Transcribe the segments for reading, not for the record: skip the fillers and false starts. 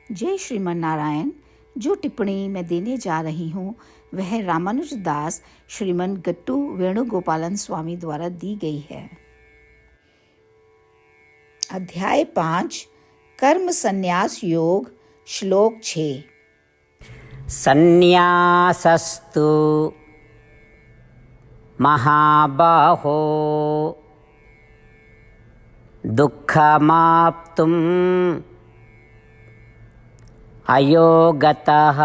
जय श्रीमन नारायण। जो टिप्पणी मैं देने जा रही हूँ वह रामानुज दास श्रीमन गट्टू वेणुगोपालन स्वामी द्वारा दी गई है। अध्याय 5 कर्म संन्यास योग श्लोक 6। संन्यासस्तु महाबाहो दुःखमाप्तुम् अयोगतः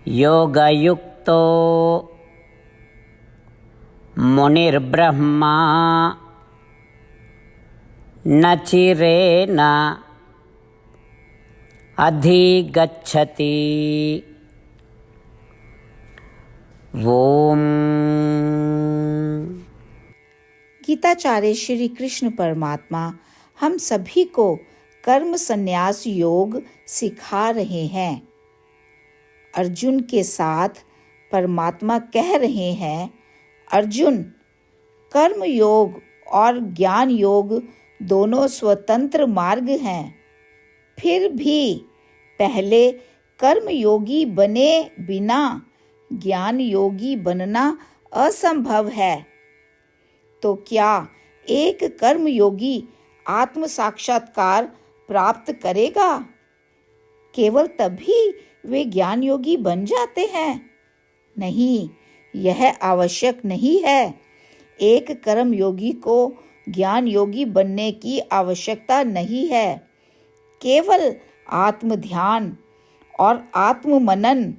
योगयुक्तो मुनिर्ब्रह्मा न चिरेण अधिगच्छति। ओम। गीताचार्य श्री कृष्ण परमात्मा हम सभी को कर्म संन्यास योग सिखा रहे हैं। अर्जुन के साथ परमात्मा कह रहे हैं, अर्जुन, कर्म योग और ज्ञान योग दोनों स्वतंत्र मार्ग हैं। फिर भी पहले कर्म योगी बने बिना ज्ञान योगी बनना असंभव है। तो क्या एक कर्म योगी आत्म साक्षात्कार प्राप्त करेगा? केवल तभी वे ज्ञान योगी बन जाते हैं? नहीं, यह आवश्यक नहीं है। एक कर्म योगी को ज्ञान योगी बनने की आवश्यकता नहीं है। केवल आत्म ध्यान और आत्म मनन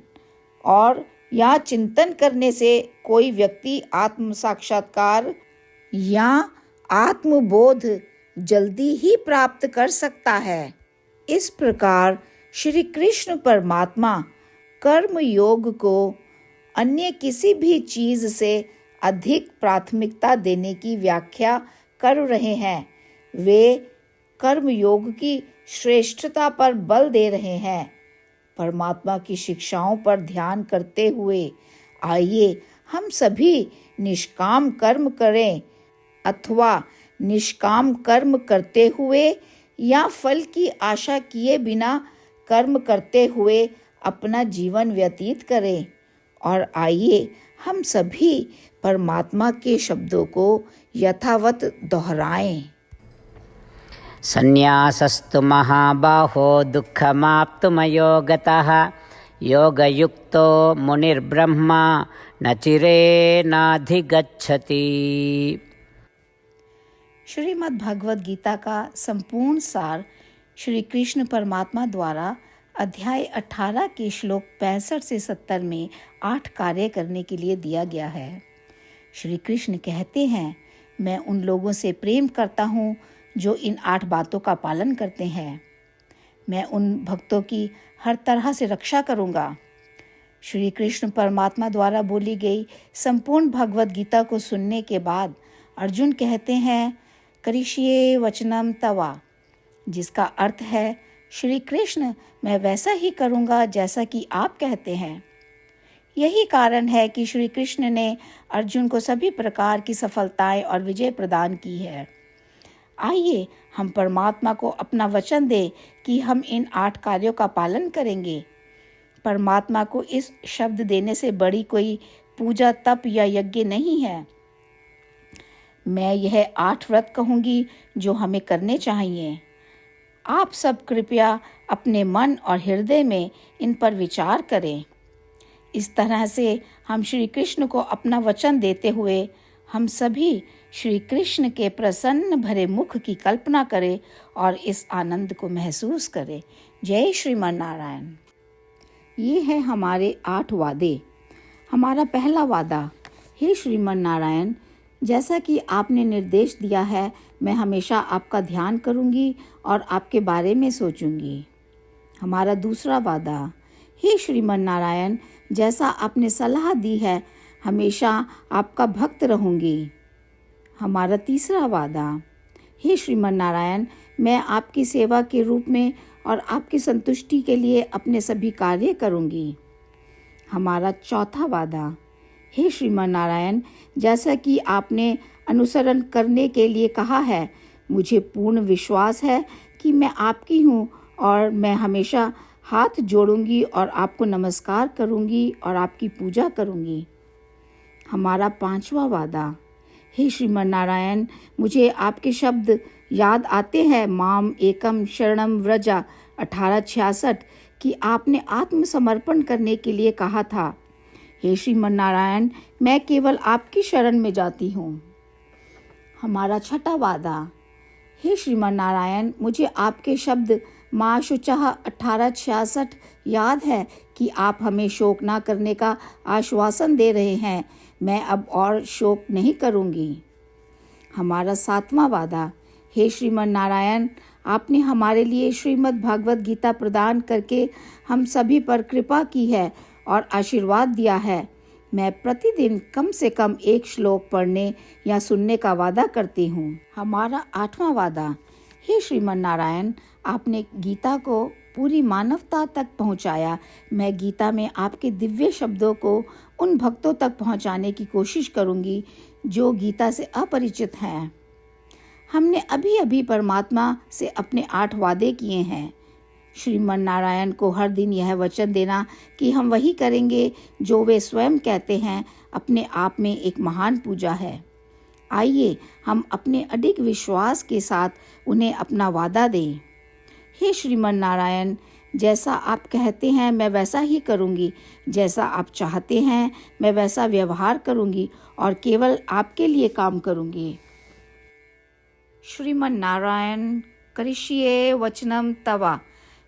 और या चिंतन करने से कोई व्यक्ति आत्म साक्षात्कार या आत्मबोध जल्दी ही प्राप्त कर सकता है। इस प्रकार श्री कृष्ण परमात्मा कर्म योग को अन्य किसी भी चीज से अधिक प्राथमिकता देने की व्याख्या कर रहे हैं। वे कर्म योग की श्रेष्ठता पर बल दे रहे हैं। परमात्मा की शिक्षाओं पर ध्यान करते हुए आइए हम सभी निष्काम कर्म करें, अथवा निष्काम कर्म करते हुए या फल की आशा किए बिना कर्म करते हुए अपना जीवन व्यतीत करें। और आइए हम सभी परमात्मा के शब्दों को यथावत दोहराएं। संन्यासस्तु महाबाहो दुःखमाप्तुमयोगतः योगयुक्तो मुनिर्ब्रह्मा न चिरेणाधिगच्छति। श्रीमद् भगवद गीता का संपूर्ण सार श्री कृष्ण परमात्मा द्वारा अध्याय 18 के श्लोक 65 से 70 में 8 कार्य करने के लिए दिया गया है। श्री कृष्ण कहते हैं, मैं उन लोगों से प्रेम करता हूँ जो इन 8 बातों का पालन करते हैं। मैं उन भक्तों की हर तरह से रक्षा करूँगा। श्री कृष्ण परमात्मा द्वारा बोली गई संपूर्ण भगवद गीता को सुनने के बाद अर्जुन कहते हैं, करिष्ये वचनम तवा, जिसका अर्थ है, श्री कृष्ण, मैं वैसा ही करूँगा जैसा कि आप कहते हैं। यही कारण है कि श्री कृष्ण ने अर्जुन को सभी प्रकार की सफलताएं और विजय प्रदान की है। आइए हम परमात्मा को अपना वचन दें कि हम इन 8 कार्यों का पालन करेंगे। परमात्मा को इस शब्द देने से बड़ी कोई पूजा, तप या यज्ञ नहीं है। मैं यह 8 व्रत कहूँगी जो हमें करने चाहिए। आप सब कृपया अपने मन और हृदय में इन पर विचार करें। इस तरह से हम श्री कृष्ण को अपना वचन देते हुए हम सभी श्री कृष्ण के प्रसन्न भरे मुख की कल्पना करें और इस आनंद को महसूस करें। जय श्रीमन नारायण। ये है हमारे 8 वादे। हमारा पहला वादा, हे श्रीमन नारायण, जैसा कि आपने निर्देश दिया है, मैं हमेशा आपका ध्यान करूंगी और आपके बारे में सोचूंगी। हमारा दूसरा वादा, हे श्रीमन नारायण, जैसा आपने सलाह दी है, हमेशा आपका भक्त रहूंगी। हमारा तीसरा वादा, हे श्रीमन नारायण, मैं आपकी सेवा के रूप में और आपकी संतुष्टि के लिए अपने सभी कार्य करूंगी। हमारा चौथा वादा, हे श्रीमन नारायण, जैसा कि आपने अनुसरण करने के लिए कहा है, मुझे पूर्ण विश्वास है कि मैं आपकी हूँ और मैं हमेशा हाथ जोड़ूंगी और आपको नमस्कार करूंगी और आपकी पूजा करूंगी। हमारा 5वां वादा। हे श्रीमन नारायण, मुझे आपके शब्द याद आते हैं, माम एकम शरणम व्रजा 1866, कि आपने आत्मसमर्पण करने के लिए कहा था। हे श्रीमन नारायण, मैं केवल आपकी शरण में जाती हूँ। हमारा 6वां वादा। हे श्रीमन नारायण, मुझे आपके शब्द माँ शुचः 1866 याद है कि आप हमें शोक ना करने का आश्वासन दे रहे हैं। मैं अब और शोक नहीं करूँगी। हमारा 7वां वादा। हे श्रीमन नारायण, आपने हमारे लिए श्रीमद् भागवत गीता प्रदान करके हम सभी पर कृपा की है और आशीर्वाद दिया है। मैं प्रतिदिन कम से कम 1 श्लोक पढ़ने या सुनने का वादा करती हूँ। हमारा 8वां वादा। हे श्रीमन नारायण, आपने गीता को पूरी मानवता तक पहुँचाया। मैं गीता में आपके दिव्य शब्दों को उन भक्तों तक पहुँचाने की कोशिश करूँगी जो गीता से अपरिचित हैं। हमने अभी अभी परमात्मा से अपने 8 वादे किए हैं। श्रीमन नारायण को हर दिन यह वचन देना कि हम वही करेंगे जो वे स्वयं कहते हैं, अपने आप में एक महान पूजा है। आइए हम अपने अडिग विश्वास के साथ उन्हें अपना वादा दें। हे श्रीमन नारायण, जैसा आप कहते हैं मैं वैसा ही करूँगी, जैसा आप चाहते हैं मैं वैसा व्यवहार करूँगी और केवल आपके लिए काम करूँगी। श्रीमन नारायण करिष्ये वचनम तवा,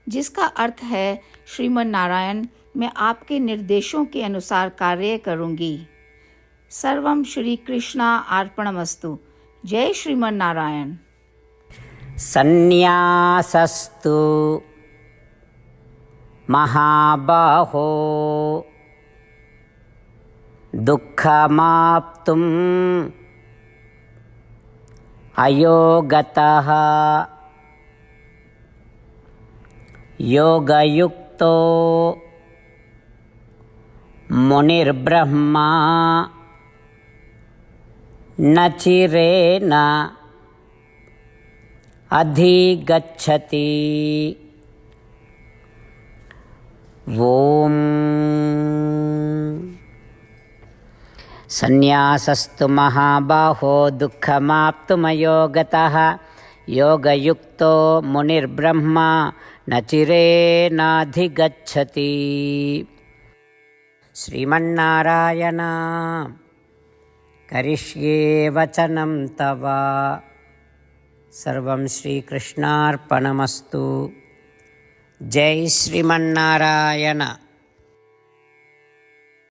जिसका अर्थ है श्रीमन नारायण, मैं आपके निर्देशों के अनुसार कार्य करूँगी। सर्वम श्री कृष्णा अर्पणमस्तु। जय श्रीमन नारायण। सन्न्यासस्तु महाबाहो दुःखमाप्तुम् अयोगतः योगयुक्तो मुनिर्ब्रह्मा न चिरेण अधिगच्छति। ओम। संन्यासस्तु महाबाहो दुःखमाप्तुमयो गतः योगयुक्तो मुनिर्ब्रह्मा न चिरेणाधिगच्छति। श्रीमन्नारायण करिष्ये वचनं तव। सर्वं श्रीकृष्णार्पणमस्तु। जय श्रीमन्नारायण।